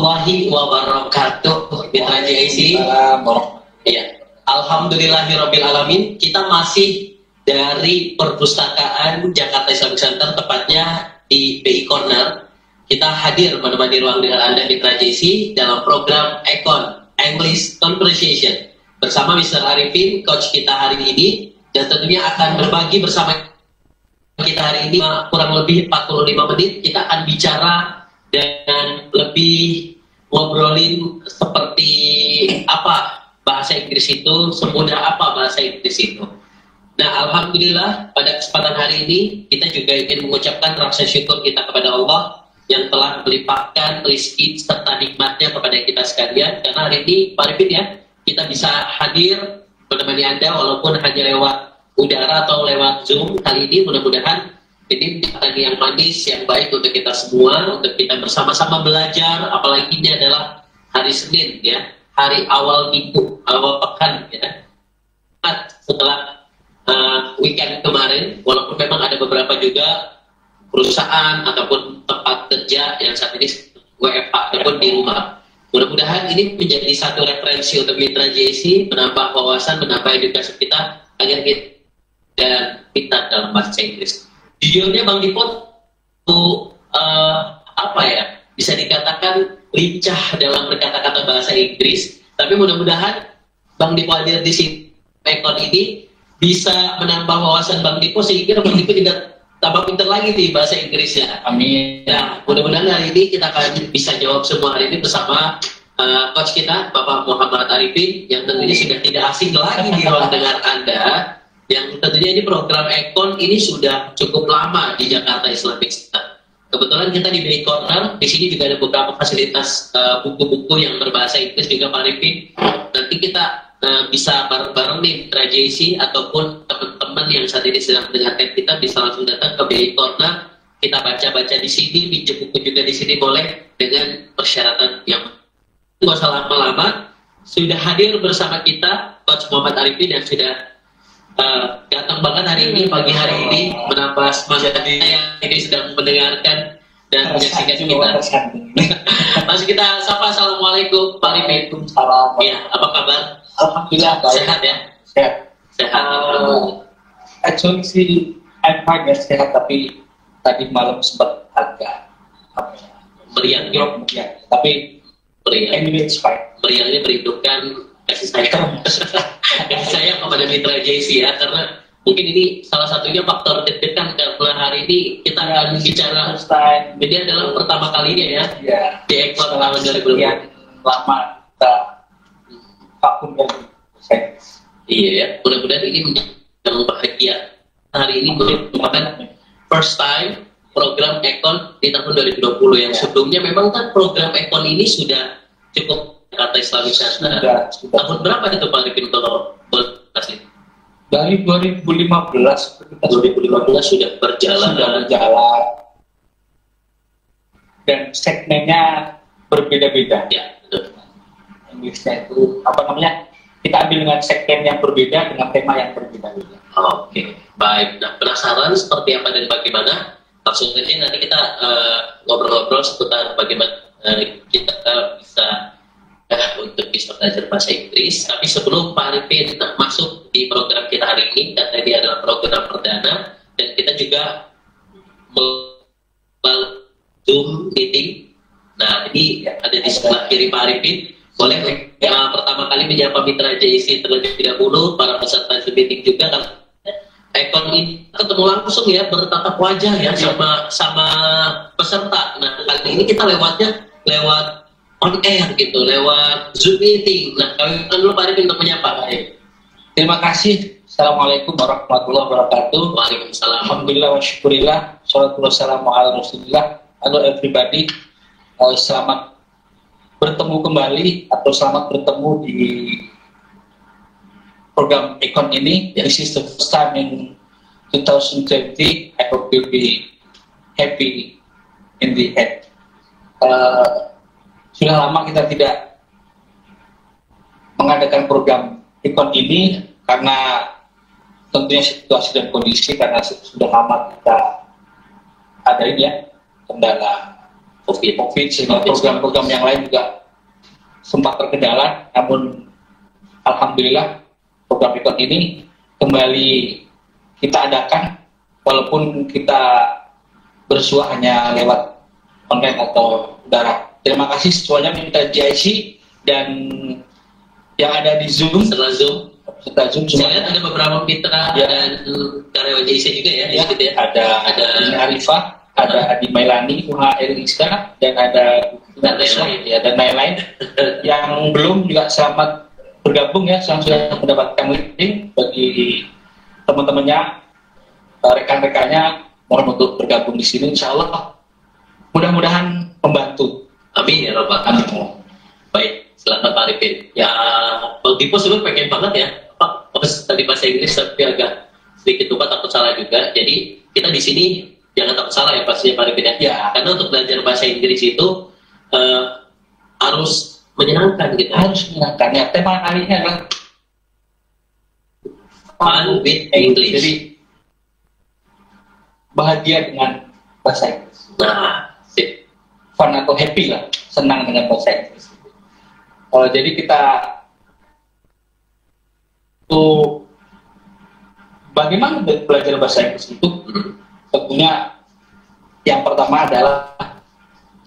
warahmatullahi wabarakatuh. Mitra JIC. Iya. Alhamdulillahirabbil alamin. Kita masih dari Perpustakaan Jakarta Islamic Center, tepatnya di BI Corner. Kita hadir menemani ruang dengan Anda Mitra JIC dalam program Econ English Conversation bersama Mr. Arifin, coach kita hari ini, dan tentunya akan berbagi bersama kita hari ini kurang lebih 45 menit. Kita akan bicara dan lebih ngobrolin seperti apa bahasa Inggris itu, semudah apa bahasa Inggris itu. Nah, alhamdulillah pada kesempatan hari ini kita juga ingin mengucapkan rasa syukur kita kepada Allah yang telah melimpahkan rezeki serta nikmatnya kepada kita sekalian. Karena hari ini Pak Arifin ya, kita bisa hadir menemani Anda walaupun hanya lewat udara atau lewat Zoom. Kali ini mudah-mudahan ini pagi yang manis, yang baik untuk kita semua, untuk kita bersama-sama belajar. Apalagi ini adalah hari Senin ya, hari awal minggu, awal pekan ya. Setelah weekend kemarin, walaupun memang ada beberapa juga perusahaan ataupun tempat kerja yang saat ini WFH ataupun di rumah. Mudah-mudahan ini menjadi satu referensi untuk Mitra JIC, menambah wawasan, menambah edukasi kita agar kita dan pintar dalam bahasa Inggris. Judulnya Bang Dipot itu apa ya, bisa dikatakan lincah dalam berkata-kata bahasa Inggris. Tapi mudah-mudahan Bang Dipot hadir di sini Econ ini bisa menambah wawasan Bang Dipot sehingga Bang Dipot tidak tambah pintar lagi di bahasa Inggrisnya. Amin. Nah, mudah-mudahan hari ini kita akan bisa jawab semua hari ini bersama coach kita Bapak Muhammad Arifin yang tentunya sudah tidak asing lagi di ruang dengar Anda. Yang tentunya ini program Econ ini sudah cukup lama di Jakarta Islamic Center. Kebetulan kita di BI Corner, di sini juga ada beberapa fasilitas buku-buku yang berbahasa Inggris juga Pak Arifin. Nanti kita bisa bareng-bareng nih Mitra JIC ataupun teman-teman yang saat ini sedang mendengarkan kita bisa langsung datang ke BI Corner. Kita baca-baca di sini, pinjam buku juga di sini boleh dengan persyaratan yang nggak usah lama-lama. Sudah hadir bersama kita Coach Muhammad Arifin yang sudah datang banget hari ini, pagi hari ini, menambah semangat kita yang ini sedang mendengarkan dan menyaksikan kita. Masih kita sapa, assalamualaikum Pak Arifin. Salam. Ya, apa kabar? Alhamdulillah baik. Sehat ya? Sehat. Sehat. Actually sih I'm fine ya, sehat, tapi tadi malam sempat agak meriang ya? Meriang. Tapi anyway it's fine. Meriangnya merindukan kasih sayang. Kasih sayang kepada Mitra JIC ya, karena mungkin ini salah satunya faktor deg-degan karena hari ini kita akan bicara ini adalah pertama kalinya ya, di Econ tahun 2020. Lama kita vakum dari Iya ya, mudah-mudahan ini menjadi yang bahagia. Hari ini merupakan first time program Econ di tahun 2020 yang sebelumnya memang kan program Econ ini sudah cukup Jakarta Islamic Center. Tahun berapa itu Pak Arifin kalau boleh kasih? Dari 2015 sudah berjalan. Dan segmennya berbeda-beda. Ya, betul. Inggrisnya itu apa namanya? Kita ambil dengan segmen yang berbeda dengan tema yang berbeda-beda. Oke, baik. Nah, penasaran seperti apa dan bagaimana? Langsung saja nanti kita ngobrol-ngobrol seputar bagaimana kita bisa untuk bisa belajar bahasa Inggris. Tapi sebelum Pak Arifin masuk di program kita hari ini, dan tadi adalah program perdana, dan kita juga Zoom meeting. Nah, ini ada di sebelah kiri Pak Arifin. Boleh pertama kali menyapa Mitra JIC terlebih dahulu, para peserta Zoom meeting juga. Econ ini ketemu langsung ya, bertatap wajah ya sama peserta. Nah, kali ini kita lewatnya lewat on air gitu, lewat Zoom meeting. Nah, kami dulu Pak Arifin untuk menyapa. Terima kasih. Assalamualaikum warahmatullahi wabarakatuh. Waalaikumsalam. Alhamdulillah wa syukurillah. Salatu wassalamu ala rasulillah. Halo everybody. Selamat bertemu kembali atau selamat bertemu di program Econ ini. This is the first time in 2020. I hope you'll be happy in the head. Sudah lama kita tidak mengadakan program Econ ini karena tentunya situasi dan kondisi, karena sudah lama kita ada ini ya, kendala COVID, sehingga program-program yang lain juga sempat terkendala. Namun alhamdulillah program ikon ini kembali kita adakan, walaupun kita bersua hanya lewat online atau udara. Terima kasih semuanya mitra GIC dan yang ada di Zoom. Setelah Zoom. Saya lihat ada beberapa mitra dan karyawan GIC juga ya. Gitu ya. Ada Arifah, ada Adi Mailani, Muha Eriska, dan ada dan lain-lain. Yang belum juga selamat bergabung ya, sudah mendapatkan link bagi teman-temannya, rekan-rekannya, mohon untuk bergabung di sini. Insya Allah mudah-mudahan membantu. Amin ya Rabbal Alamin. Baik, silakan Pak Arifin. Ya, Bang Dipo sebenarnya pengen banget ya, Pak, tadi bahasa Inggris tapi agak sedikit lupa, takut salah juga. Jadi kita di sini jangan takut salah ya pastinya Pak Arifin ya. Karena untuk belajar bahasa Inggris itu harus menyenangkan gitu. Harus menyenangkan ya. Tema kali ini adalah Fun with English. Jadi bahagia dengan bahasa Inggris. Nah, sip. Fun atau happy lah, senang dengan bahasa Inggris. Jadi kita tuh bagaimana belajar bahasa Inggris itu tentunya yang pertama adalah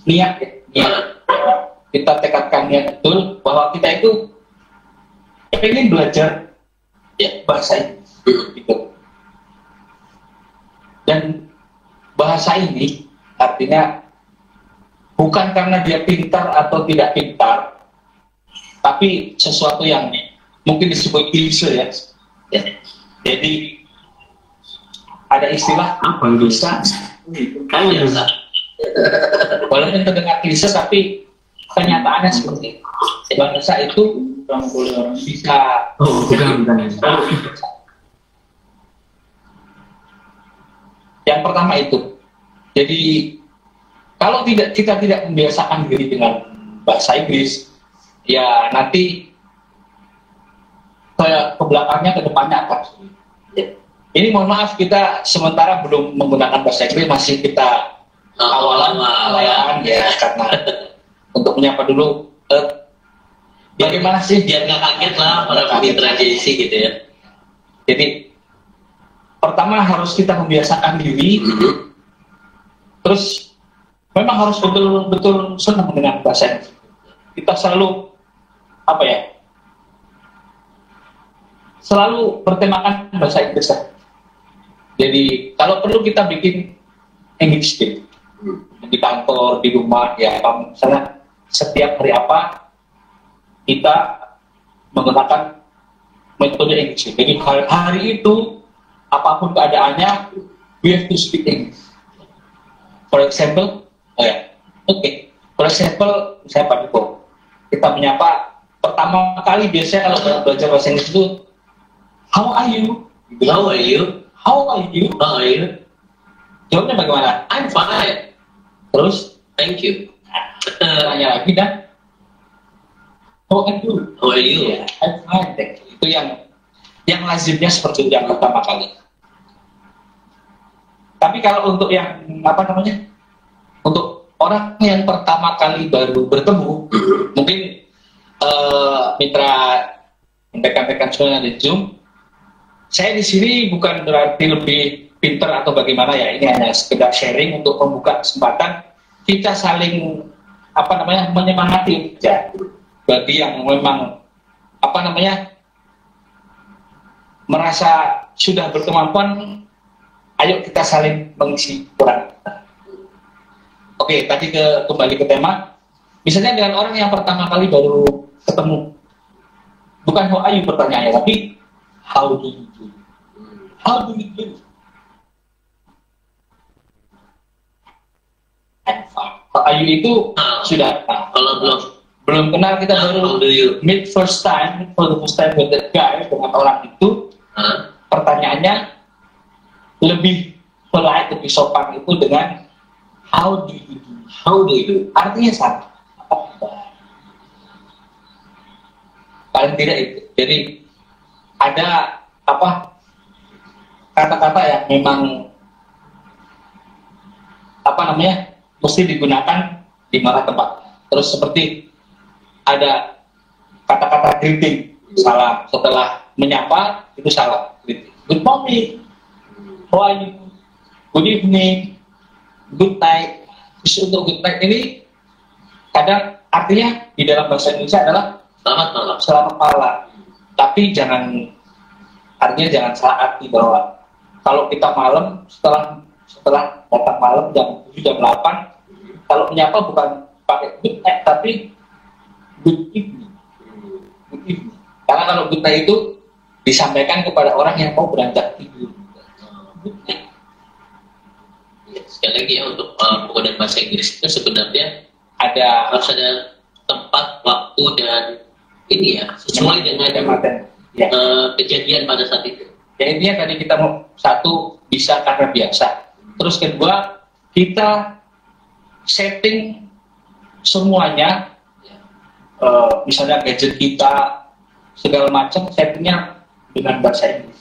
niat ya. Niat. Kita tekadkan niat betul bahwa kita itu ingin belajar ya, bahasa Inggris gitu. Dan bahasa ini artinya bukan karena dia pintar atau tidak pintar, tapi sesuatu yang mungkin disebut klise ya. Jadi ada istilah apa bisa? Kamu bisa. Walaupun terdengar klise, tapi kenyataannya seperti itu. Bahasa itu bisa. Oh, bukan. Yang pertama itu. Jadi kalau kita tidak membiasakan diri dengan bahasa Inggris, ya nanti ke belakangnya, ke depannya akan sulit. Ini mohon maaf, kita sementara belum menggunakan bahasa Inggris, masih kita awalan ya, karena untuk menyapa dulu. Bagaimana sih? Biar nggak kaget lah para mitra JC gitu ya. Jadi pertama harus kita membiasakan diri, terus memang harus betul-betul senang dengan bahasa Inggris. Kita selalu selalu bertemakan bahasa Inggris. Jadi kalau perlu kita bikin English Day di kantor, di rumah, ya misalnya setiap hari apa kita menggunakan metode English Day. Jadi hari itu apapun keadaannya, we have to speak English. For example, for example, saya Pak Diko, kita menyapa pertama kali biasanya kalau belajar bahasa Inggris itu, how are you? How are you? How are you? How are you? Jawabnya bagaimana? I'm fine. Terus, Thank you. tanya lagi dan how are you? How are you? Yeah, I'm fine. Thank you. Itu yang lazimnya seperti itu yang pertama kali. Tapi kalau untuk yang untuk orang yang pertama kali baru bertemu, mungkin mitra rekan-rekan semua di Zoom, saya di sini bukan berarti lebih pintar atau bagaimana ya. Ini hanya sekedar sharing untuk membuka kesempatan kita saling menyemangati ya. Bagi yang memang merasa sudah berkemampuan, ayo kita saling mengisi kurang. Oke, tadi kembali ke tema. Misalnya dengan orang yang pertama kali baru ketemu, bukan how are you pertanyaannya, tapi how do you do? How do you do? I'm fine. How are you itu sudah. Kalau belum kenal, kita baru how do you? meet for the first time with that guy, dengan orang itu, pertanyaannya lebih polite, lebih sopan itu dengan how do you do? How do you do? Artinya sama. Paling tidak itu. Jadi ada kata-kata yang memang mesti digunakan di mana tempat. Terus seperti ada kata-kata greeting, salam. Setelah menyapa itu salam, greeting. Good morning, how are you? Good evening, good night. Terus untuk good night ini kadang artinya di dalam bahasa Indonesia adalah Selamat malam. selamat malam. Tapi artinya jangan salah arti bahwa kalau kita malam setelah datang malam jam 7 jam 8, kalau menyapa bukan pakai good night tapi good evening. Good evening. Karena kalau good night itu disampaikan kepada orang yang mau beranjak tidur. Good night. Ya, sekali lagi ya, untuk penggunaan bahasa Inggris itu sebenarnya harus ada tempat, waktu, dan ini ya sesuai dengan kejadian pada saat itu. Ya intinya tadi kita mau satu bisa karena biasa. Terus kedua kita setting semuanya, misalnya gadget kita segala macam settingnya dengan bahasa Inggris.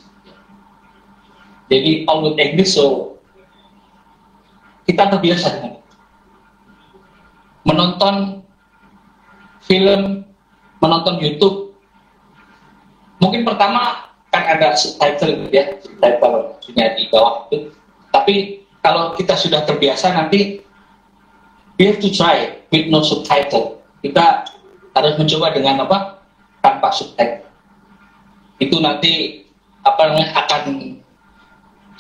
Jadi all with English, so kita terbiasa dengan menonton film, menonton YouTube. Mungkin pertama kan ada subtitle ya, subtitle di bawah itu. Tapi kalau kita sudah terbiasa nanti we have to try with no subtitle. Kita harus mencoba dengan apa? Tanpa subtitle. Itu nanti akan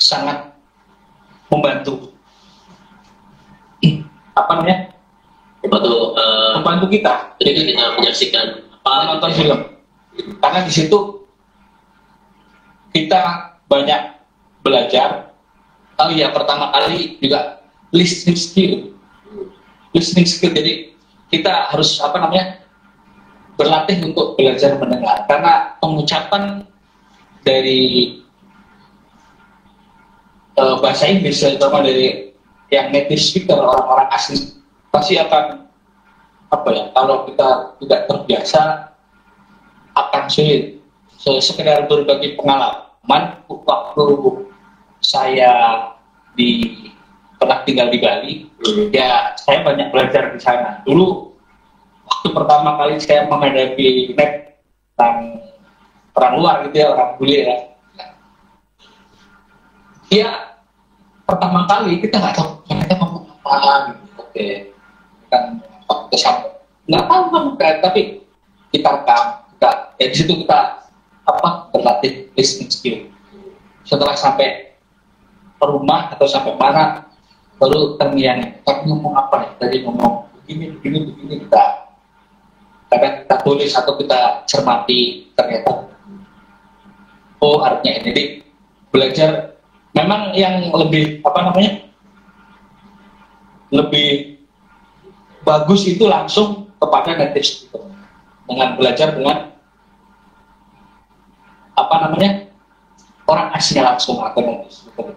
sangat membantu. Membantu kita. Jadi kita menyaksikan nonton film. Karena di situ kita banyak belajar. Oh iya, pertama kali juga listening skill. Jadi kita harus berlatih untuk belajar mendengar. Karena pengucapan dari bahasa Inggris, terutama dari yang native speaker, orang-orang asing, pasti akan kalau kita tidak terbiasa akan sulit. Sekedar berbagi pengalaman, waktu saya pernah tinggal di Bali, ya saya banyak belajar di sana. Dulu waktu pertama kali saya menghadapi orang luar gitu ya, orang bule ya. Ya pertama kali kita nggak tahu mereka ngomong apa gitu. Oke, kan nggak tahu kan, tapi kita rekam. Ya di situ kita berlatih listening skill. Setelah sampai ke rumah atau sampai mana baru terngiang, tapi ngomong apa nih? Tadi ngomong begini kita kadang kita tulis atau kita cermati, ternyata artinya ini. Jadi belajar memang yang lebih lebih bagus itu langsung kepada native speaker, dengan belajar dengan orang asing langsung atau native speaker.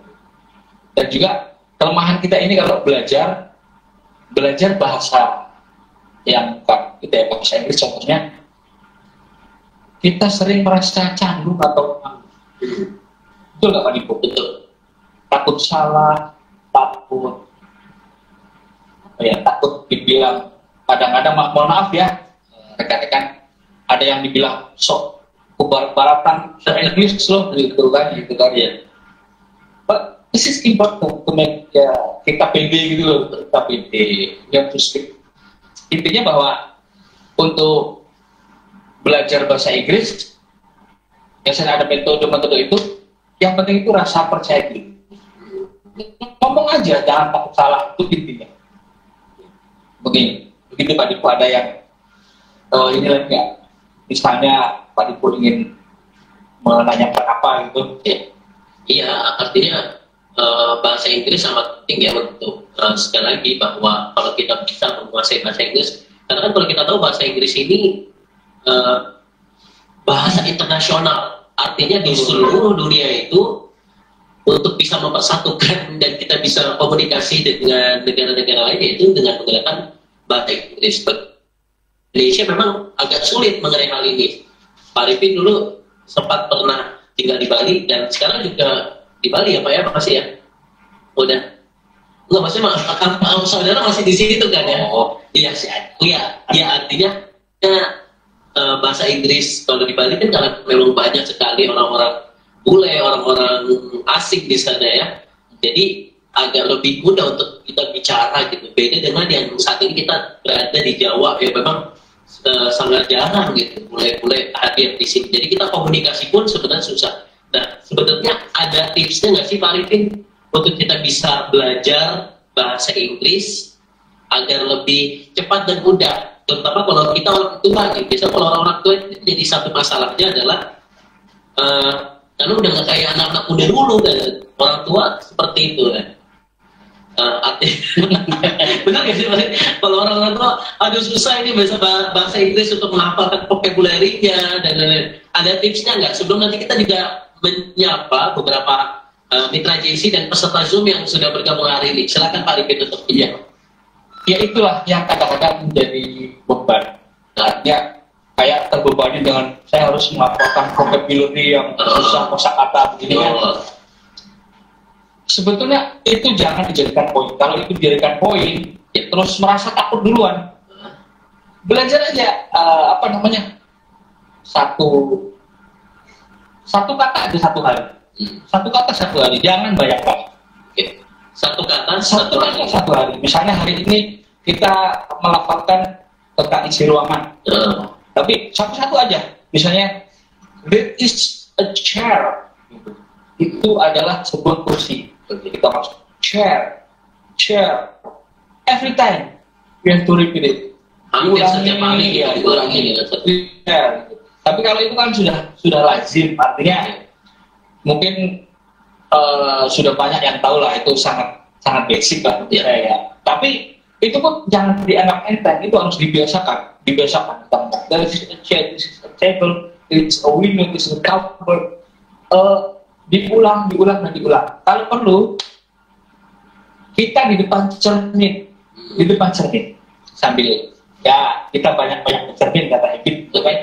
Dan juga kelemahan kita ini kalau belajar bahasa yang bukan kita ya, bahasa Inggris contohnya, kita sering merasa canggung atau betul nggak Pak Dipo? Betul. Takut salah, takut dibilang, kadang-kadang mohon maaf ya rekan-rekan, ada yang dibilang sok kubar-baratan se-English loh gitu kan ya. But this is important to make kita pede gitu loh, kita pede, yang to speak. Intinya bahwa untuk belajar bahasa Inggris, biasanya ada metode itu, yang penting itu rasa percaya diri. Ngomong aja, jangan takut salah, itu intinya. Begitu Pak Dipo, ada yang ini lagi nggak? Misalnya Pak Dipo ingin menanyakan apa gitu? Iya, artinya bahasa Inggris sangat penting ya untuk sekali lagi bahwa kalau kita bisa menguasai bahasa Inggris, karena kan kalau kita tahu bahasa Inggris ini bahasa internasional, artinya di seluruh dunia itu untuk bisa mempersatukan dan kita bisa komunikasi dengan negara-negara lain, yaitu dengan menggunakan bahasa Inggris. Indonesia memang agak sulit mengenai hal ini. Pak Arifin dulu sempat pernah tinggal di Bali dan sekarang juga di Bali ya Pak ya, makasih ya. Udah. Nggak, maksudnya saudara masih di situ kan ya? Oh, Iya sih, iya, iya artinya ya, bahasa Inggris kalau di Bali kan karena memang banyak sekali orang-orang bule, orang-orang asing di sana ya. Jadi agak lebih mudah untuk kita bicara gitu. Beda dengan yang saat ini kita berada di Jawa ya memang sangat jarang gitu bule-bule hadir di sini. Jadi kita komunikasi pun sebenarnya susah. Nah sebenarnya ada tipsnya nggak sih Pak Arifin untuk kita bisa belajar bahasa Inggris agar lebih cepat dan mudah? Terutama kalau kita orang tua nih, biasanya kalau orang tua itu jadi satu masalahnya adalah karena udah nggak kayak anak-anak muda dulu kan, orang tua seperti itu kan. Artinya benar nggak sih Mas? Kalau orang tua, aduh susah ini bahasa Inggris untuk menghafalkan vocabulary-nya dan lain-lain. Ada tipsnya nggak? Sebelum nanti kita juga menyapa beberapa mitra JC dan peserta Zoom yang sudah bergabung hari ini. Silakan Pak Arifin untuk iya. Ya itulah yang kadang-kadang menjadi beban. Artinya kayak terbebani dengan saya harus melaporkan vocabulary yang susah, kosakata begini kan. Sebetulnya itu jangan dijadikan poin. Kalau itu dijadikan poin, ya terus merasa takut duluan. Belajar aja satu kata aja satu hari. Satu kata satu hari, jangan banyak-banyak. Satu kata satu hari. Misalnya hari ini kita melafalkan tentang isi ruangan. Tapi satu-satu aja. Misalnya there is a chair. Itu adalah sebuah kursi. Kita masuk chair. Every time we have to repeat it. Hampir setiap kali ya diulangi. Tapi kalau itu kan sudah lazim, artinya mungkin sudah banyak yang tahu lah, itu sangat basic lah ya. Tapi itu pun jangan dianggap enteng, itu harus dibiasakan. There is a chair, this is a table, it's a window, it's a cupboard. Diulang. Kalau perlu kita di depan cermin sambil ya kita banyak bercermin kata Ebit, kan?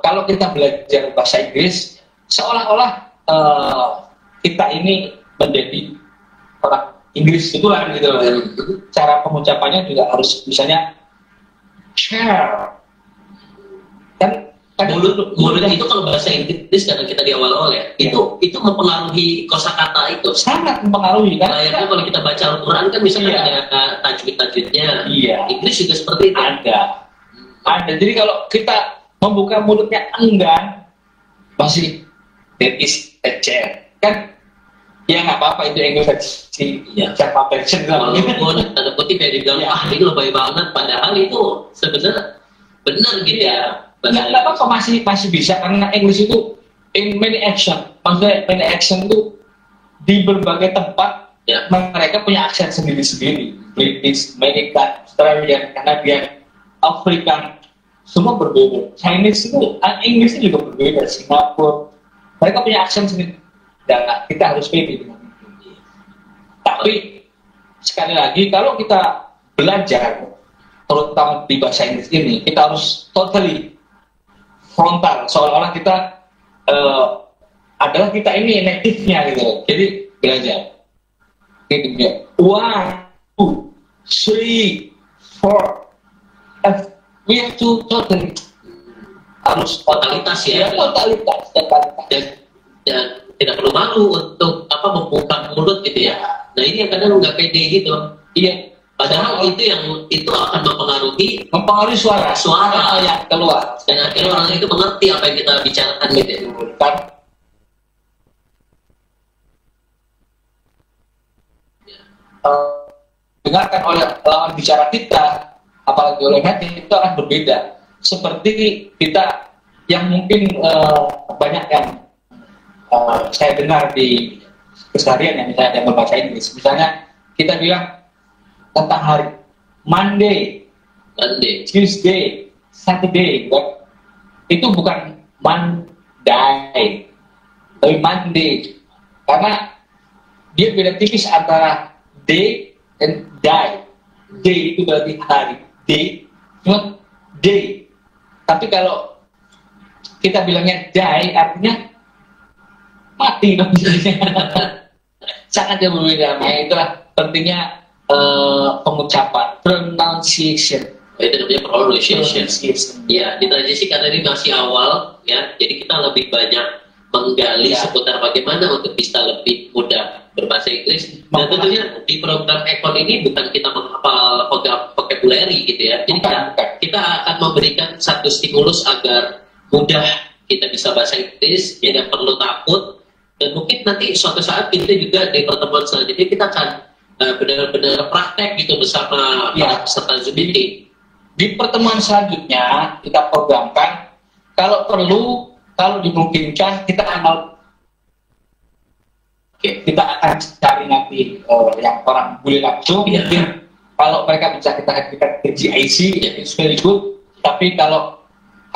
Kalau kita belajar bahasa Inggris seolah-olah kita ini menjadi orang Inggris itulah gitu. Cara pengucapannya juga harus misalnya chair. Kan mulut itu kalau bahasa Inggris karena kita di awal-awal ya, itu mempengaruhi kosakata itu. Sangat mempengaruhi kan. Layaknya kalau kita baca Al-Quran kan misalnya ada tajwid-tajwidnya. Iya. Inggris juga seperti itu. Ada. Jadi kalau kita membuka mulutnya enggan, masih there is a chair. Kan ya nggak apa-apa, itu English Java version walaupun tanda kutip ya dibilang ini lebay banget, padahal itu sebenarnya benar gitu ya. Nggak apa-apa, masih bisa, karena English itu in many action. Maksudnya many action itu di berbagai tempat mereka punya aksen sendiri-sendiri. British, American, Australian, Canadian, African, semua berbeda. Chinese itu, English itu juga berbeda. Singapura, mereka punya aksen sendiri. Dan kita harus pede dengan itu. Tapi sekali lagi, kalau kita belajar terutama di bahasa Inggris ini, kita harus totally frontal, seolah-olah kita adalah kita ini native-nya gitu. Jadi belajar. Gitu. 1, 2, 3, 4. We have to totally harus totalitas ya. Totalitas. Dan tidak perlu malu untuk membuka mulut gitu ya. Nah ini yang kadang nggak pede gitu. Iya. Padahal itu akan mempengaruhi suara yang keluar, dan akhirnya orang itu mengerti apa yang kita bicarakan gitu ya. Kan dengarkan oleh lawan bicara kita, apalagi oleh hati, itu akan berbeda. Seperti kita yang mungkin banyak yang saya dengar di keseharian yang misalnya yang berbahasa Inggris, misalnya kita bilang tentang hari Monday, Tuesday, Saturday, kan? Itu bukan Monday, tapi Monday, karena dia beda tipis antara day dan die. Day itu berarti hari, day, cuma day. Tapi kalau kita bilangnya die, artinya mati dong. sangat jauh berbeda. Nah, itulah pentingnya pengucapan, pronunciation. Itu namanya pronunciation. Ya, di transisi karena ini masih awal, ya, jadi kita lebih banyak menggali seputar bagaimana untuk bisa lebih mudah berbahasa Inggris. Dan tentunya di program Ekon ini bukan kita menghafal vocabulary gitu ya. Jadi kita akan memberikan satu stimulus agar mudah kita bisa bahasa Inggris, tidak perlu takut. Dan mungkin nanti suatu saat kita juga di pertemuan selanjutnya kita akan benar-benar praktek gitu bersama para peserta Zoom meeting. Di pertemuan selanjutnya kita programkan, kalau perlu, kalau dimungkinkan kita akan cari nanti yang orang bule langsung. Mungkin kalau mereka bisa kita hadirkan ke GIC, it's very good. Tapi kalau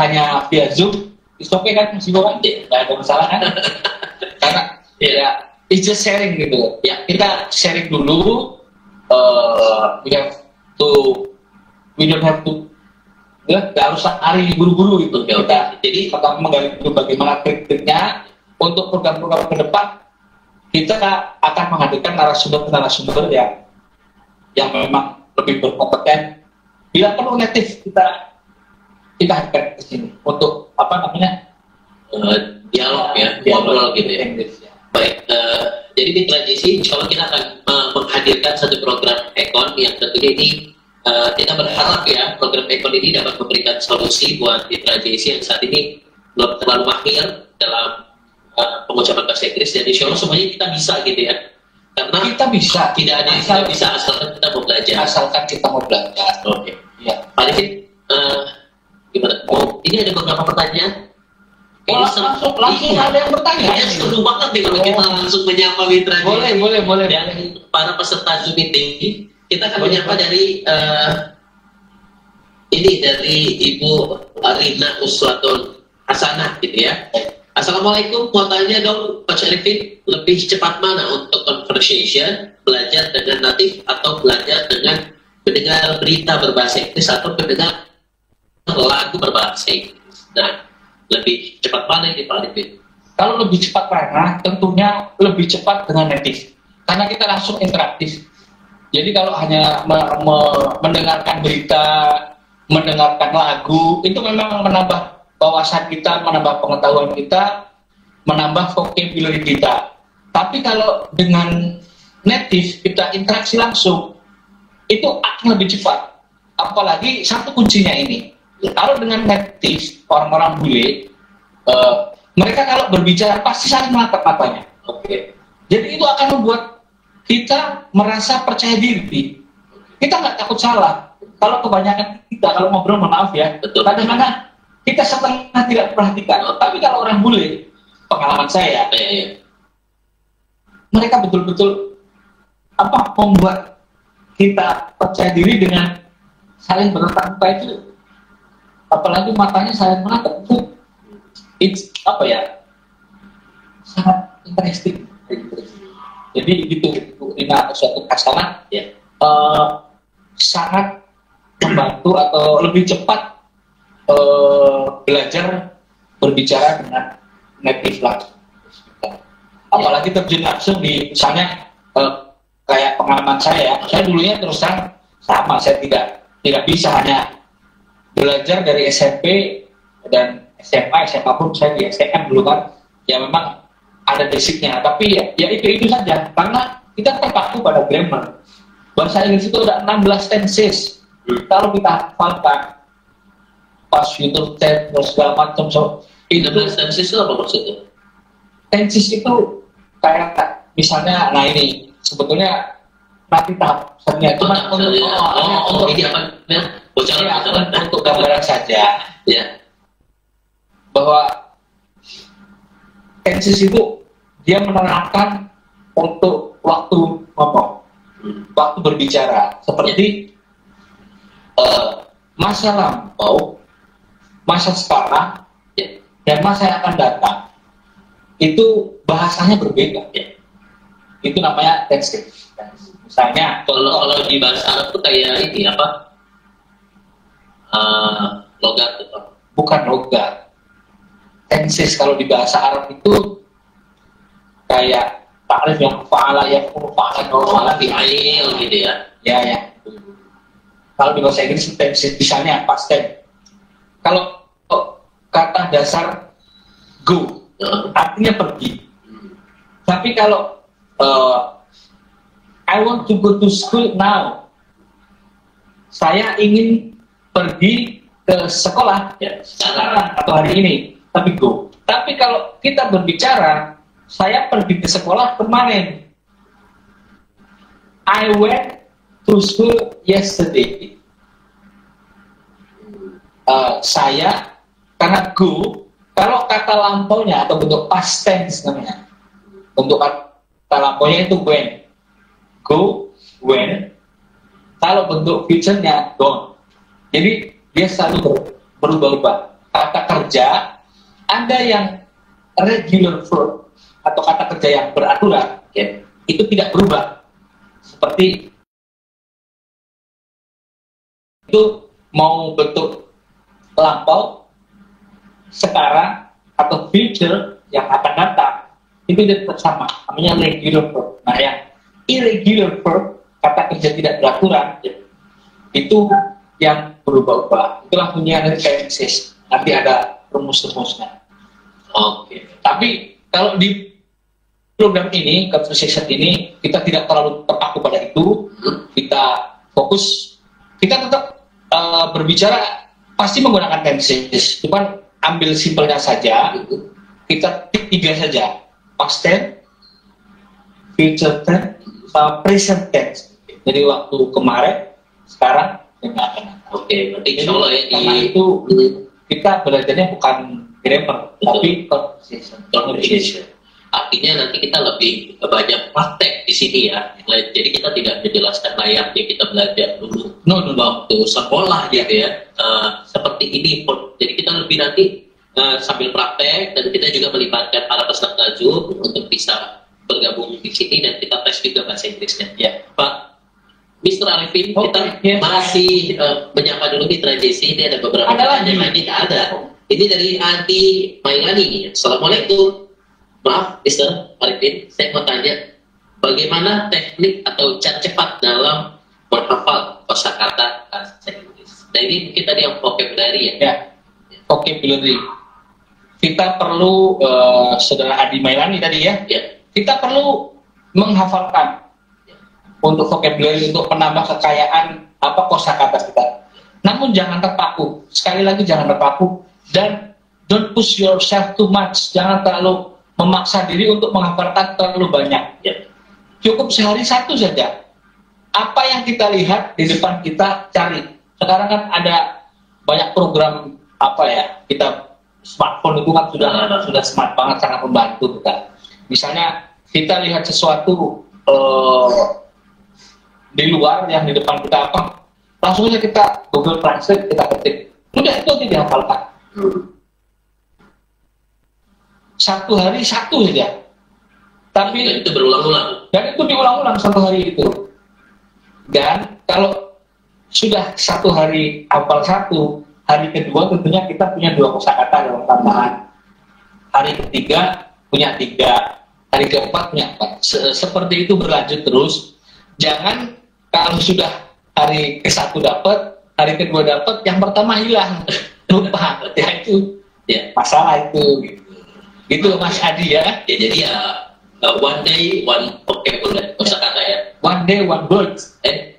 hanya via Zoom, it's okay kan, masih boleh, nggak ada masalah kan? Karena it's just sharing gitu. Ya, kita sharing dulu. We don't have to nggak harus hari buru-buru gitu. Jadi pertama menggali dulu bagaimana trik-triknya untuk program-program ke depan. Kita akan menghadirkan narasumber yang memang lebih berkompeten. Bila perlu native kita hadirkan ke sini untuk dialog ya, ngobrol gitu ya. Baik, jadi di transisi insya Allah kita akan menghadirkan satu program Ekon yang tentunya ini kita berharap ya program Ekon ini dapat memberikan solusi buat di transisi yang saat ini belum terlalu mahir dalam pengucapan bahasa Inggris, dan insya Allah semuanya kita bisa gitu ya. Karena kita bisa, tidak ada yang tidak bisa asalkan kita mau belajar. Asalkan kita mau belajar. Oke. Ya. Pak Arifin, gimana? Ini ada beberapa pertanyaan. Langsung ada yang bertanya. Ya, seru banget nih kalau kita langsung menyapa mitra. Boleh. Dan para peserta Zoom meeting, kita akan menyapa dari dari Ibu Rina Uswatun Hasanah gitu ya. Assalamualaikum, mau tanya dong Pak Arifin, lebih cepat mana untuk conversation, belajar dengan natif atau belajar dengan mendengar berita berbahasa Inggris atau mendengar lagu berbahasa Inggris? Nah, lebih cepat mana ini Pak Arifin? Kalau lebih cepat mana, tentunya lebih cepat dengan native. Karena kita langsung interaktif. Jadi kalau hanya mendengarkan berita, mendengarkan lagu, itu memang menambah wawasan kita, menambah pengetahuan kita, menambah vocabulary kita. Tapi kalau dengan native, kita interaksi langsung, itu akan lebih cepat. Apalagi satu kuncinya ini. Kalau dengan native, orang-orang bule, mereka kalau berbicara pasti saling menatap matanya. Jadi itu akan membuat kita merasa percaya diri. Kita nggak takut salah. Kalau kebanyakan kita, kalau ngobrol, maaf ya, kadang-kadang kita setengah tidak perhatikan. Tapi kalau orang bule, pengalaman saya, mereka betul-betul membuat kita percaya diri dengan saling bertatap muka itu. Apalagi matanya saling menatap, it's sangat interesting. Jadi gitu, Rina suatu pasangan sangat membantu atau lebih cepat belajar berbicara dengan native langsung. Apalagi terjun langsung di misalnya kayak pengalaman saya dulunya terus terang sama, saya tidak bisa hanya belajar dari SMP dan SMA pun saya di STM dulu kan, ya memang ada basicnya, tapi ya itu saja, karena kita terpaku pada grammar. Bahasa Inggris itu ada 16 tenses, kalau kita hafalkan pas future tense dan segala macam, itu tenses itu apa maksudnya? Tenses itu kayak misalnya, nah ini sebetulnya nanti tahap selanjutnya cuma untuk ini apa? Bocoran untuk gambaran saja, ya, bahwa tenses itu dia menerangkan untuk waktu ngomong, waktu berbicara, seperti masa lampau, masa sekarang, dan masa yang akan datang. Itu bahasanya berbeda. Itu namanya tenses. Misalnya kalau di bahasa Arab itu kayak ini apa? Logat itu. Bukan logat. Tenses kalau di bahasa Arab itu kayak takrif yang fa'ala yakunu fa'ala fi'il gitu ya. Ya. Kalau di bahasa Inggris misalnya past tense. Kalau kata dasar go artinya pergi. Tapi kalau I want to go to school now, saya ingin pergi ke sekolah ya, sekarang atau hari ini, tapi go. Tapi kalau kita berbicara, saya pergi ke sekolah kemarin. I went to school yesterday. Saya karena go, kalau kata lampaunya atau bentuk past tense namanya, untuk kata lampaunya itu when, go, when. Kalau bentuk future-nya gone. Jadi dia selalu berubah-ubah. Kata kerja ada yang regular verb atau kata kerja yang beraturan, ya, itu tidak berubah. Seperti itu mau bentuk lampau, sekarang atau future yang akan datang, itu tidak sama, namanya regular verb. Nah, yang irregular verb, kata kerja tidak beraturan, ya, itu yang berubah-ubah. Itulah bunyian dari tenses. Nanti ada rumus-rumusnya. Oke. Tapi kalau di program ini, conversation ini, kita tidak terlalu terpaku pada itu. Kita fokus, kita tetap berbicara pasti menggunakan tenses. Cuman ambil simpelnya saja. Kita 3 saja. Past tense, future tense, present tense. Jadi waktu kemarin, sekarang, dan akan. Oke, berarti insya Allah ya karena itu kita belajarnya bukan grammar, tapi conversation. Artinya nanti kita lebih banyak praktek di sini ya. Jadi kita tidak menjelaskan layaknya kita belajar dulu waktu sekolah gitu ya. Seperti ini pun. Jadi kita lebih nanti sambil praktek, dan kita juga melibatkan para peserta Zoom untuk bisa bergabung di sini, dan kita tes juga bahasa Inggrisnya. Ya, Pak Mr. Arifin, kita masih menyapa dulu Mitra Jesse. Ini ada beberapa pertanyaan lagi. Ada. Ini dari Adi Mailani. Assalamualaikum. Maaf, Mr. Arifin, saya mau tanya, bagaimana teknik atau cara cepat dalam menghafal kosakata bahasa Inggris? Nah, ini mungkin tadi yang vocabulary ya. Ya, vocabulary. Kita perlu, saudara Adi Mailani tadi ya. Kita perlu menghafalkan untuk vocabulary, untuk menambah kekayaan kosakata kita. Namun jangan terpaku. Sekali lagi jangan terpaku, dan don't push yourself too much. Jangan terlalu memaksa diri untuk menghafalkan terlalu banyak. Cukup sehari 1 saja. Apa yang kita lihat di depan kita cari. Sekarang kan ada banyak program kita smartphone itu kan sudah smart banget, sangat membantu kita. Misalnya kita lihat sesuatu di luar yang di depan kita langsung saja kita Google Translate, kita ketik, sudah itu dihafalkan. 1 hari 1 saja. Tapi itu berulang-ulang. Dan itu diulang-ulang 1 hari itu. Dan kalau sudah 1 hari hafal 1, hari kedua tentunya kita punya 2 kosakata dalam tambahan. Hari ketiga punya 3, hari keempat punya 4. Seperti itu berlanjut terus. Jangan kalau sudah hari ke-1 dapat, hari kedua dapat, yang pertama hilang, lupa. Ya itu, ya masalah itu. Gitu Mas Adi ya. Jadi one day one vocabulary, kosakata ya. One day one word.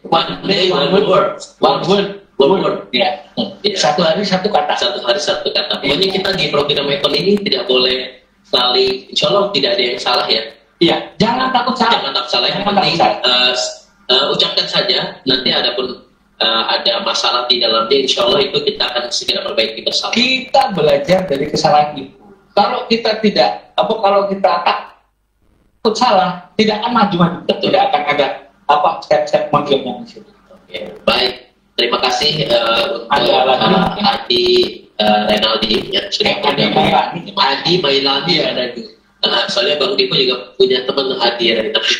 One day one word. One word. Ya. 1 hari 1 kata. 1 hari 1 kata. Pokoknya kita di program Econ ini tidak boleh saling, insya Allah tidak ada yang salah ya. Iya. Jangan takut salah. Jangan takut salah. Yang penting ucapkan saja. Nanti ada masalah di dalamnya, insya Allah itu kita akan segera perbaiki bersama. Kita belajar dari kesalahan itu. Kalau kita kalau kita takut salah, tidak akan maju. Tidak akan ada step-step majunya di situ. Oke, baik. Terima kasih untuk Adi Renaldi yang sudah bergabung. Adi Mailani ada di. Soalnya Bang Dipo juga punya teman Adi dari tadi.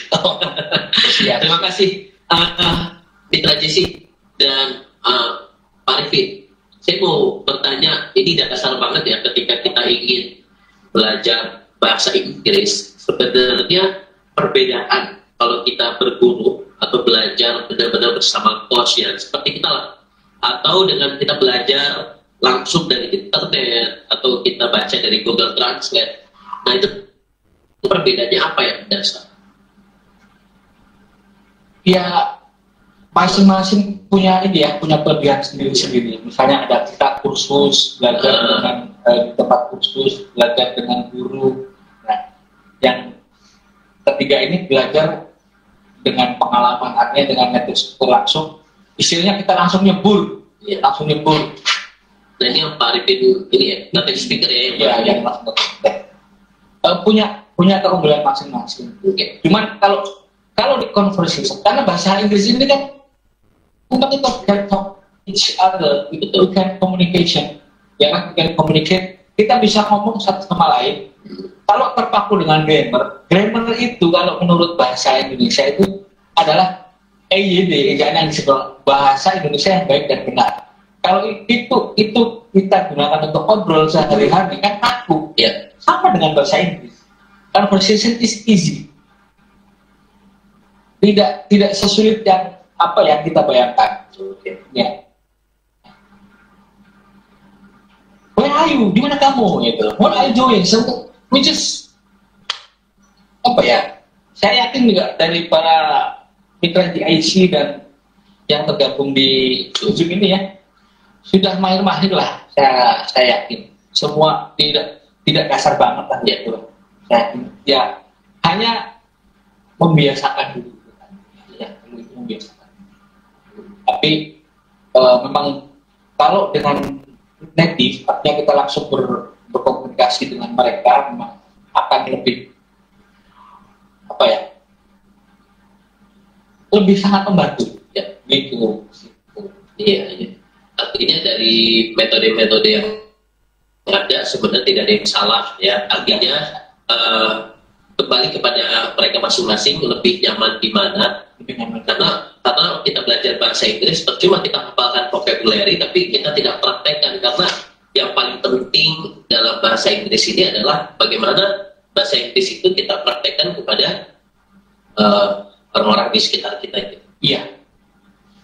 Terima kasih Mitra Jesse dan Pak Arifin. Saya mau bertanya, ini dasar banget ya ketika kita ingin belajar bahasa Inggris. Sebenarnya perbedaan kalau kita berguru atau belajar benar-benar bersama coach ya seperti kita lah, atau dengan kita belajar langsung dari internet atau kita baca dari Google Translate. Nah itu perbedaannya apa ya dasar? Ya masing-masing punya ini ya, punya kelebihan sendiri-sendiri. Misalnya ada kita kursus belajar dengan di tempat kursus, belajar dengan guru. Nah, yang ketiga ini belajar dengan pengalaman, artinya dengan metode langsung. Istilahnya kita langsung nyebur, ya, langsung nyebur. Nah ini yang Pak Arifin ini ya, native speaker ya, yang langsung punya keunggulan masing-masing. Okay. Cuman kalau di conversation, karena bahasa Inggris ini kan untuk kita can talk each other, itu kan communication, ya kan, can communicate, kita bisa ngomong satu sama lain. Kalau terpaku dengan grammar itu kalau menurut bahasa Indonesia itu adalah EYD, yang disebut bahasa Indonesia yang baik dan benar. Kalau itu kita gunakan untuk ngobrol sehari-hari kan kaku, ya sama dengan bahasa Inggris. Conversation is easy, tidak sesulit yang apa yang kita bayangkan. Ya. Where are you? Di mana kamu? Gitu. What are you doing? So, which is apa ya? Saya yakin juga dari para mitra GIC dan yang tergabung di Zoom ini ya, sudah mahir-mahir lah. Saya yakin semua tidak kasar banget lah ya itu. Ya hanya membiasakan dulu, ya membiasakan. Tapi memang kalau dengan native, artinya kita langsung berkomunikasi dengan mereka, memang akan lebih apa ya? Lebih sangat membantu, ya gitu. Iya. Artinya dari metode-metode yang ada sebenarnya tidak ada yang salah ya. Artinya kembali kepada mereka masing-masing lebih nyaman di mana. Karena kita belajar bahasa Inggris percuma kita hafalkan vocabulary tapi kita tidak praktekkan, karena yang paling penting dalam bahasa Inggris ini adalah bagaimana bahasa Inggris itu kita praktekkan kepada orang-orang di sekitar kita. Iya.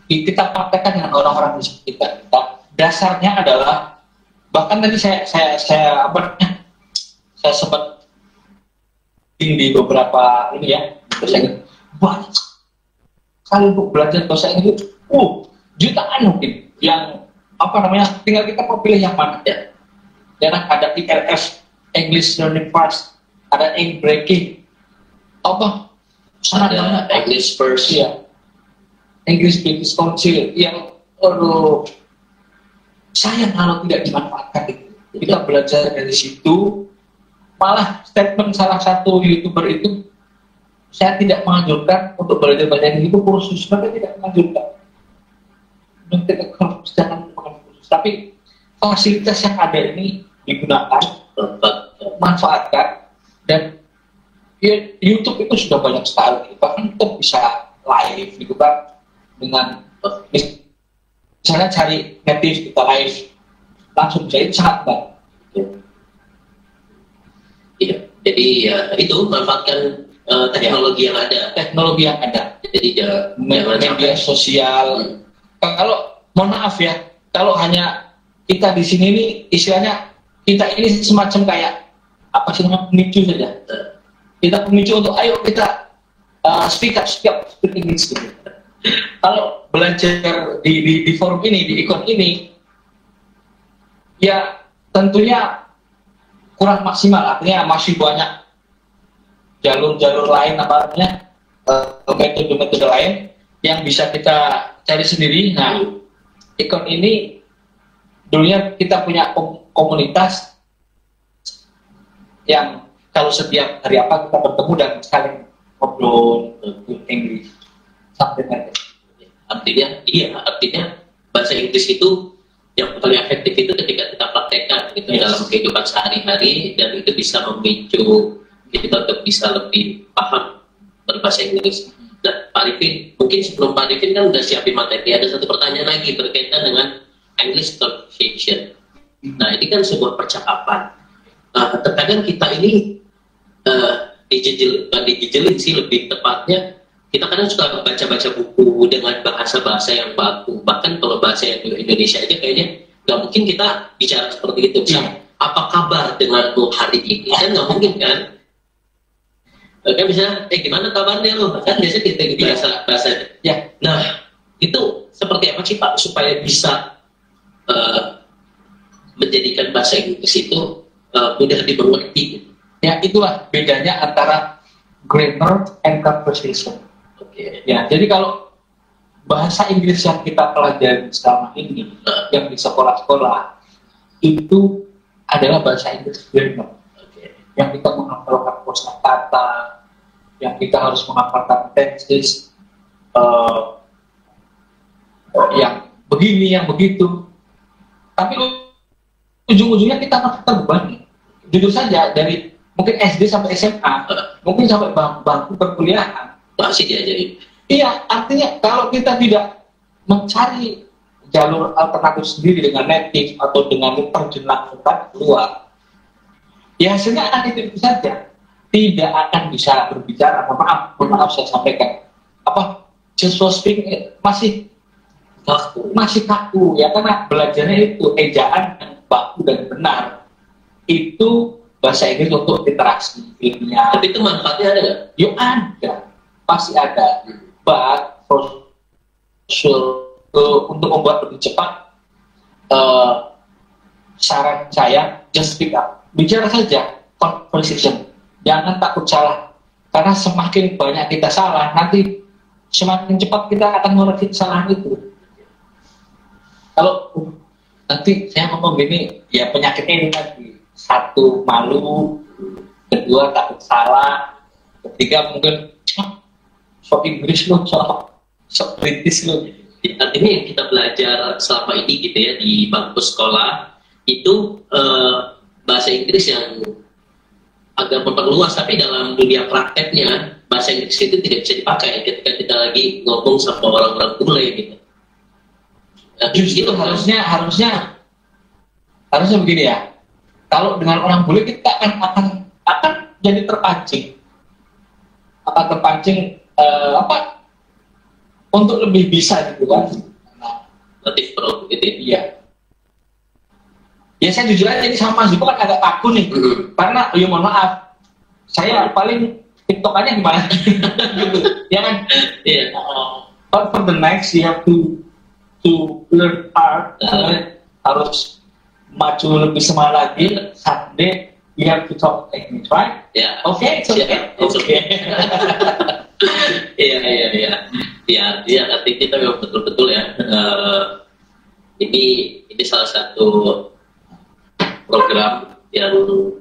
Kita praktekkan dengan orang-orang di sekitar kita. Dasarnya adalah, bahkan tadi saya sempat di beberapa ini ya, bahasa Inggris banyak sekali untuk belajar bahasa Inggris. Jutaan mungkin yang apa namanya, tinggal kita mau pilih yang mana ya. Dan ada ILF, English Learning Fast, ada Ink Breaking, apa? Ada English First ya. English British Council yang sayang kalau tidak dimanfaatkan itu. Kita belajar dari situ. Malah statement salah satu YouTuber itu, saya tidak menganjurkan untuk belajar bahasa Inggris itu kursus, mereka tidak menganjurkan. Jangan kursus, tapi fasilitas yang ada ini digunakan, manfaatkan, dan ya, YouTube itu sudah banyak sekali. Bahkan kita bisa live gitu kan, dengan misalnya cari native kita live langsung bisa, itu sangat baik. Iya, jadi ya itu manfaatkan teknologi yang ada. Teknologi yang ada. Jadi media sosial. Kalau mohon maaf ya, kalau hanya kita di sini nih istilahnya kita ini semacam kayak apa sih namanya, pemicu saja. Kita pemicu untuk ayo kita speak English gitu. Kalau belajar di forum ini, di ikon ini, ya tentunya kurang maksimal, artinya masih banyak jalur-jalur lain, apa namanya, metode-metode lain yang bisa kita cari sendiri. Nah, ikon ini dulunya kita punya komunitas yang kalau setiap hari apa kita bertemu dan saling ngobrol Inggris sampai nanti. Artinya bahasa Inggris itu yang paling efektif itu ketika kita praktekkan gitu, dalam kehidupan sehari-hari, dan itu bisa memicu kita untuk bisa lebih paham berbahasa Inggris. Nah, Pak Arifin, mungkin sebelum Pak Arifin kan udah siapin materi, ada satu pertanyaan lagi berkaitan dengan English conversation. Nah, ini kan sebuah percakapan. Terkadang kita ini bukan dijejelin sih, lebih tepatnya kita kadang suka baca-baca buku dengan bahasa-bahasa yang baku. Bahkan kalau bahasa Indonesia aja kayaknya nggak mungkin kita bicara seperti itu. Misalnya, apa kabar denganmu hari ini? Kan nggak mungkin kan? Kan misalnya, gimana kabarnya lo? Kan biasanya kita bahasa. Ya. Nah, itu seperti apa sih Pak supaya bisa menjadikan bahasa Inggris itu mudah dimengerti? Ya, itulah bedanya antara grammar and conversation. Ya, jadi kalau bahasa Inggris yang kita pelajari selama ini, yang di sekolah-sekolah, itu adalah bahasa Inggris grammar. Yang kita menghafalkan kosakata, yang kita harus menghafalkan tenses, yang begini, yang begitu. Tapi ujung-ujungnya kita akan terbebani. Jujur saja, dari mungkin SD sampai SMA, mungkin sampai bangku perkuliahan, masih diajarin. Iya, artinya kalau kita tidak mencari jalur alternatif sendiri dengan native atau dengan terjun langsung keluar, ya hasilnya akan itu saja. Tidak akan bisa berbicara. Mohon maaf saya sampaikan. Just for speaking masih kaku ya, karena belajarnya itu ejaan yang baku dan benar. Itu bahasa Inggris untuk interaksi ilmiah. Tapi itu manfaatnya ada nggak? Yo, ada, pasti ada. But for sure, untuk membuat lebih cepat, saran saya just speak up, bicara saja, conversation, jangan takut salah, karena semakin banyak kita salah, nanti semakin cepat kita akan mengoreksi kesalahan itu. Kalau nanti saya ngomong gini, ya penyakitnya ini tadi. Satu, malu. Kedua, takut salah. Ketiga, mungkin sok Inggris lo, sok British lo. Artinya yang kita belajar selama ini gitu ya di bangku sekolah itu bahasa Inggris yang agak memperluas, tapi dalam dunia prakteknya bahasa Inggris itu tidak bisa dipakai ketika kita lagi ngomong sama orang-orang bule gitu. Justru harusnya begini ya. Kalau dengan orang bule kita akan jadi terpancing, untuk lebih bisa gitu kan. Native pro gitu ya. Iya. Ya saya jujur aja ini sama Mas Diko kan agak kaku nih, karena mohon maaf, saya paling tiktokannya gimana gitu, ya kan? Iya. But for the next you have to learn hard, harus maju lebih semangat lagi. Sunday you have to talk English, right? Ya. Okay, it's okay. Iya. Ya, nanti kita memang betul-betul ya. Ini salah satu program yang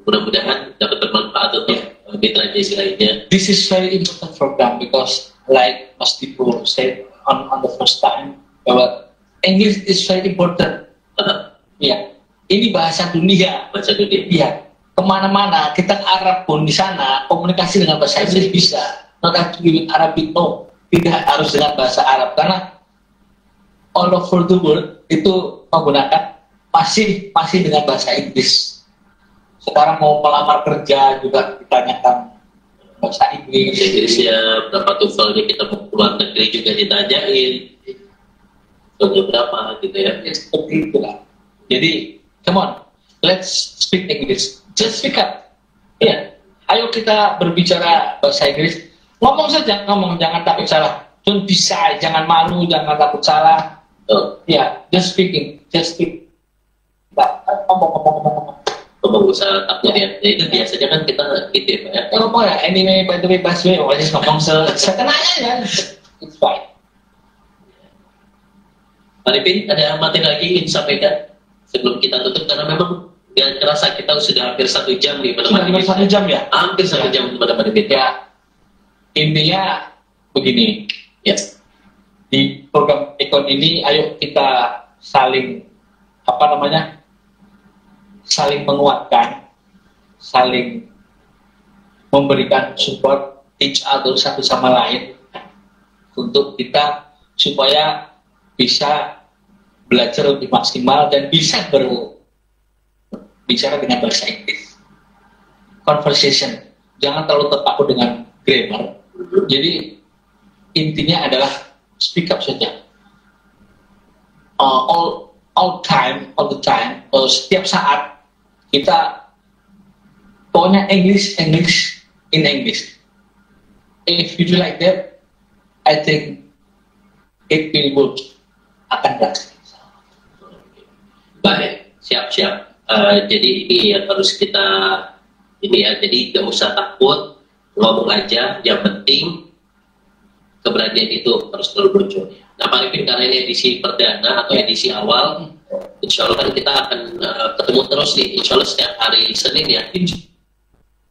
mudah-mudahan dapat bermanfaat untuk mitra JC lainnya. This is very important program because, like Mas Diko said on the first time, bahwa English is very important. Iya. Ini bahasa dunia. Bahasa dunia. Iya. Kemana-mana, kita ke Arab pun di sana komunikasi dengan bahasa Inggris bisa. Not actually with Arabic, no. Tidak harus dengan bahasa Arab, karena all over the world itu menggunakan masih dengan bahasa Inggris. Sekarang mau melamar kerja juga ditanyakan bahasa Inggris. Inggrisnya berapa TOEFL-nya, kita mau keluar negeri juga ditanyain. TOEFL berapa gitu ya. Seperti itulah. Jadi, come on, let's speak English. Just speak up. Iya. Ayo kita berbicara bahasa Inggris. Ngomong saja, jangan takut salah. Don't be shy, jangan malu, jangan takut salah. Ya, just speaking, just speak. Ngomong usah takut ya. Itu biasanya kan kita gitu ya Pak ya. Ngomong ya, anyway, by the way, busway, always ngomong sekenanya ya. It's fine. Pak Ripin, ada materi lagi yang disampaikan sebelum kita tutup, karena memang nggak terasa kita sudah hampir 1 jam nih pada Sudah hampir 1 jam ya? Hampir 1 jam pada Pak Ripin. Ya, intinya begini. Yes. Di program Ekon ini, ayo kita saling saling menguatkan, saling memberikan support each other satu sama lain untuk kita supaya bisa belajar lebih maksimal dan bisa berbicara dengan bahasa Inggris. Conversation, jangan terlalu terpaku dengan grammar. Jadi intinya adalah speak up saja. All the time, setiap saat kita pokoknya English in English. If you do like that, I think it will work. Akan berhasil. Baik, siap. Jadi ini yang harus kita jadi nggak usah takut, ngomong aja. Yang penting keberanian itu harus selalu muncul. Nah, Pak Arifin, karena ini edisi perdana atau edisi awal, insya Allah kan kita akan ketemu terus nih, insya Allah setiap hari Senin ya.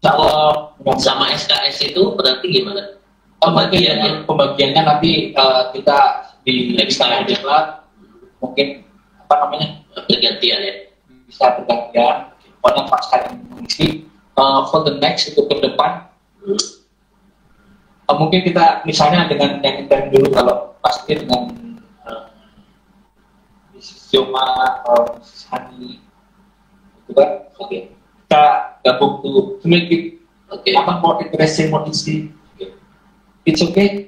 Kalau sama SKS itu berarti gimana? Pembagiannya nanti kita di Extra Diklat mungkin bergantian ya. Bisa bergantian. Pokoknya pas kalian mengisi for the next itu ke depan. Mungkin kita misalnya dengan yang kita dulu, kalau pasti dengan Joma Hani itu kan, kita gabung to make it more interesting, more easy. It's okay.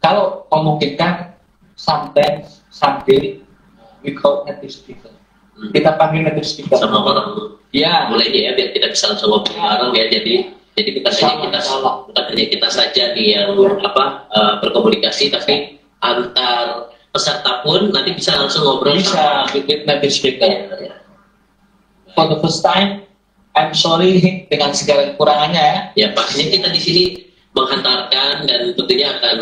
Kalau memungkinkan someday we call native speaker. Kita panggil native speaker sama orang. Ya, mulai ini ya, biar kita bisa langsung ngobrol bareng ya. Jadi bukan hanya kita saja nih yang berkomunikasi, tapi antar peserta pun nanti bisa langsung ngobrol bisa with native speaker. Ya. For the first time, I'm sorry dengan segala kekurangannya ya. Ya, pastinya kita di sini menghantarkan dan tentunya akan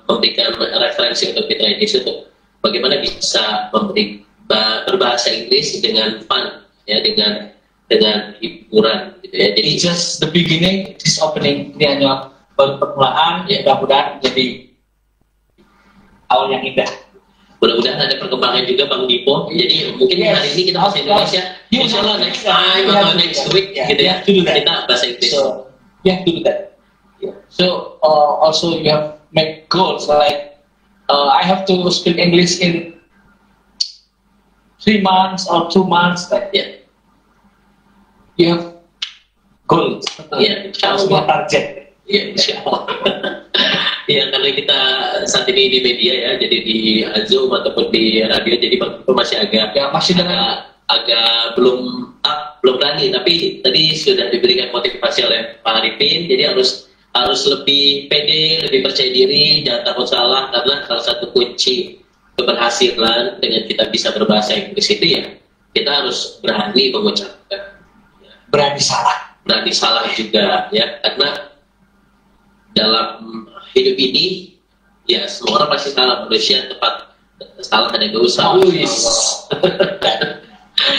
memberikan referensi untuk kita ini untuk bagaimana bisa berbahasa Inggris dengan fun ya, dengan hiburan gitu ya. Jadi just the beginning, this opening, ini hanya baru permulaan ya, mudah-mudahan jadi awal yang indah. Mudah-mudahan ada perkembangan juga Bang Dipo. Jadi mungkin hari ini kita bahasa Indonesia, insya Allah next time atau next week gitu ya, kita bahasa Inggris. So you have to do that. So also you have make goals like I have to speak English in 3 months or 2 months, like you have goals. Harus target. Insya Allah. Ya, karena kita saat ini di media ya, jadi di Zoom ataupun di radio, jadi Bang Dipo masih agak belum berani, tapi tadi sudah diberikan motivasi oleh Pak Arifin, jadi harus lebih pede, lebih percaya diri, jangan takut salah, karena salah satu kunci keberhasilan dengan kita bisa berbahasa Inggris itu ya, kita harus berani mengucapkan, berani salah juga ya, karena dalam hidup ini ya semua orang pasti salah, manusia salah ada dosa.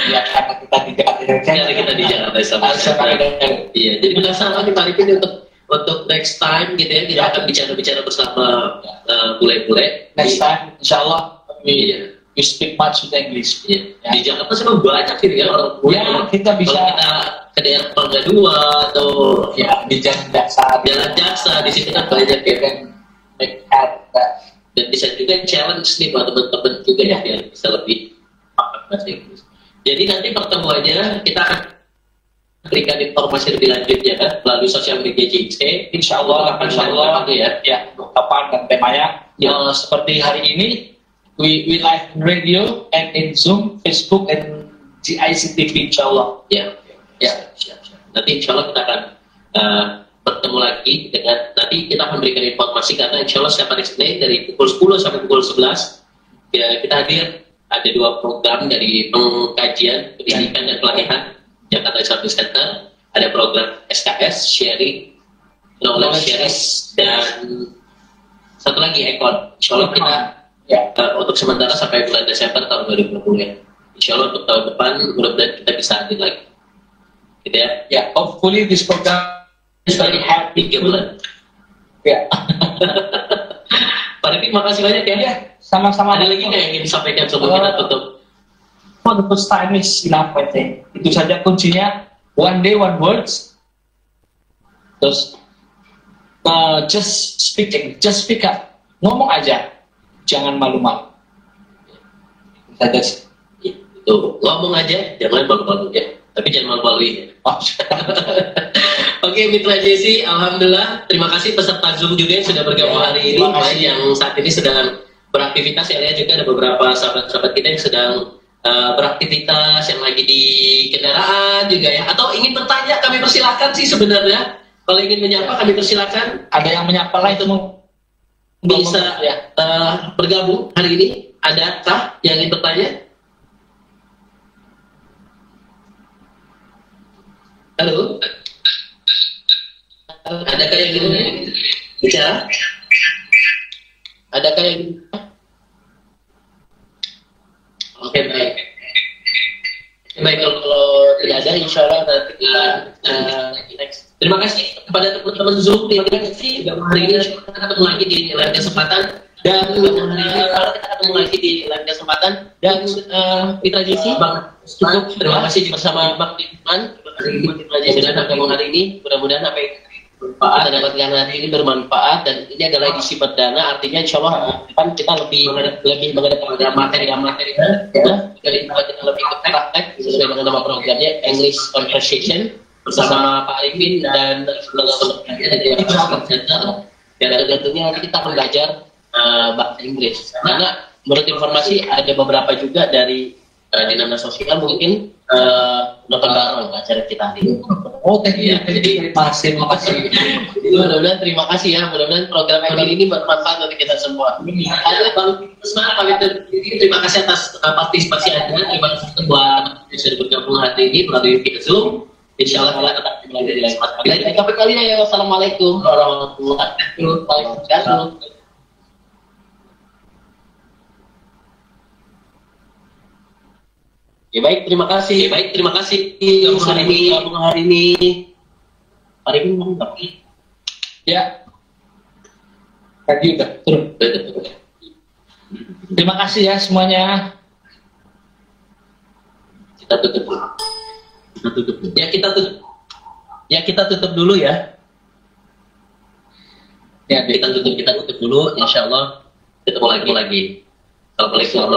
Ya, karena kita di Jakarta sama. Iya, jadi nggak salah nih Pak Arifin untuk next time gitu ya, kita akan bicara bersama bule-bule. Next time, insya Allah we speak much with English. Di Jakarta sebenarnya banyak gitu ya orang bule. Ya, kita bisa. Kalau kita ke daerah Pangga 2 atau di Jalan Jaksa, di situ kan banyak ya. Dan bisa juga challenge nih buat teman-teman juga ya, biar bisa lebih paham bahasa Inggris. Jadi nanti pertemuannya kita akan berikan informasi lebih lanjut ya kan melalui sosial media JC. Insya Allah ya kapan dan temanya seperti hari ini we live in radio and in Zoom, Facebook and GICTV insya Allah. Siap. Nanti insya Allah kita akan bertemu lagi dengan, nanti kita akan berikan informasi, karena insya Allah setiap hari Senin dari pukul 10 sampai pukul 11 ya, kita hadir. Ada 2 program dari pengkajian pendidikan dan pelatihan Jakarta Islamic Center, ada program SKS sharing knowledge sharing, dan satu lagi Ekon. Insya Allah kita untuk sementara sampai bulan Desember tahun 2020 ya. Insya Allah untuk tahun depan mudah-mudahan kita bisa hadir lagi. Gitu ya. Hopefully this program is very happy. 3 bulan. Pak Arifin, makasih banyak ya. Sama-sama. Ada lagi nggak yang ingin disampaikan sebelum kita tutup? For the first time is enough, I think. Itu saja kuncinya. One day, one words. Terus just speak up. Ngomong aja. Jangan malu-malu. Itu saja sih. Itu ngomong aja, jangan malu-malu ya. Tapi jangan malu-maluin. Oh, Oke, Mitra JC, alhamdulillah. Terima kasih peserta Zoom juga yang sudah bergabung hari ini. Baik yang saat ini sedang beraktivitas, ya lihat juga ada beberapa sahabat-sahabat kita yang sedang beraktivitas, yang lagi di kendaraan juga ya. Atau ingin bertanya, kami persilahkan sih sebenarnya. Kalau ingin menyapa, kami persilahkan. ada yang menyapa lah itu Bisa ya bergabung hari ini. Adakah yang ingin bertanya? Halo? Adakah yang ingin bicara? Adakah yang Oke, baik. Baik, kalau tidak ada, insya Allah nanti next. Terima kasih kepada teman-teman Zoom. Terima kasih. Hari ini kita ketemu lagi di lain kesempatan. Dan hari ini kita ketemu lagi di lain kesempatan. Dan Mitra JC, Bang, cukup. Terima kasih bersama Bang Lukman. Mitra JC sudah bergabung hari ini. Mudah-mudahan apa yang kita dapatkan hari ini bermanfaat, dan ini adalah edisi perdana, artinya insya Allah depan kita lebih mengedepankan materi-materi ya, kita lebih ke praktek sesuai dengan nama programnya English Conversation bersama Pak Arifin dan tentunya nanti kita akan belajar bahasa Inggris, karena menurut informasi ada beberapa juga dari dinamika sosial mungkin nonton bareng acara kita hari ini. Oh, jadi terima kasih. Mudah-mudahan terima kasih ya. Mudah-mudahan program ini bermanfaat untuk kita semua. Ada Bang Usman, terima kasih atas partisipasi Anda. Terima kasih buat yang sudah bergabung hari ini melalui video Zoom. Insya Allah kita tetap belajar di lain kesempatan. Sampai kali ini ya. Wassalamualaikum warahmatullahi wabarakatuh. Ya baik, terima kasih. Gabung hari ini. Pak Arifin mau nggak? Ya. Tadi udah turun. Terima kasih ya semuanya. Kita tutup. Ya kita tutup dulu ya. Ya kita tutup dulu. Insya Allah ketemu lagi. Assalamualaikum.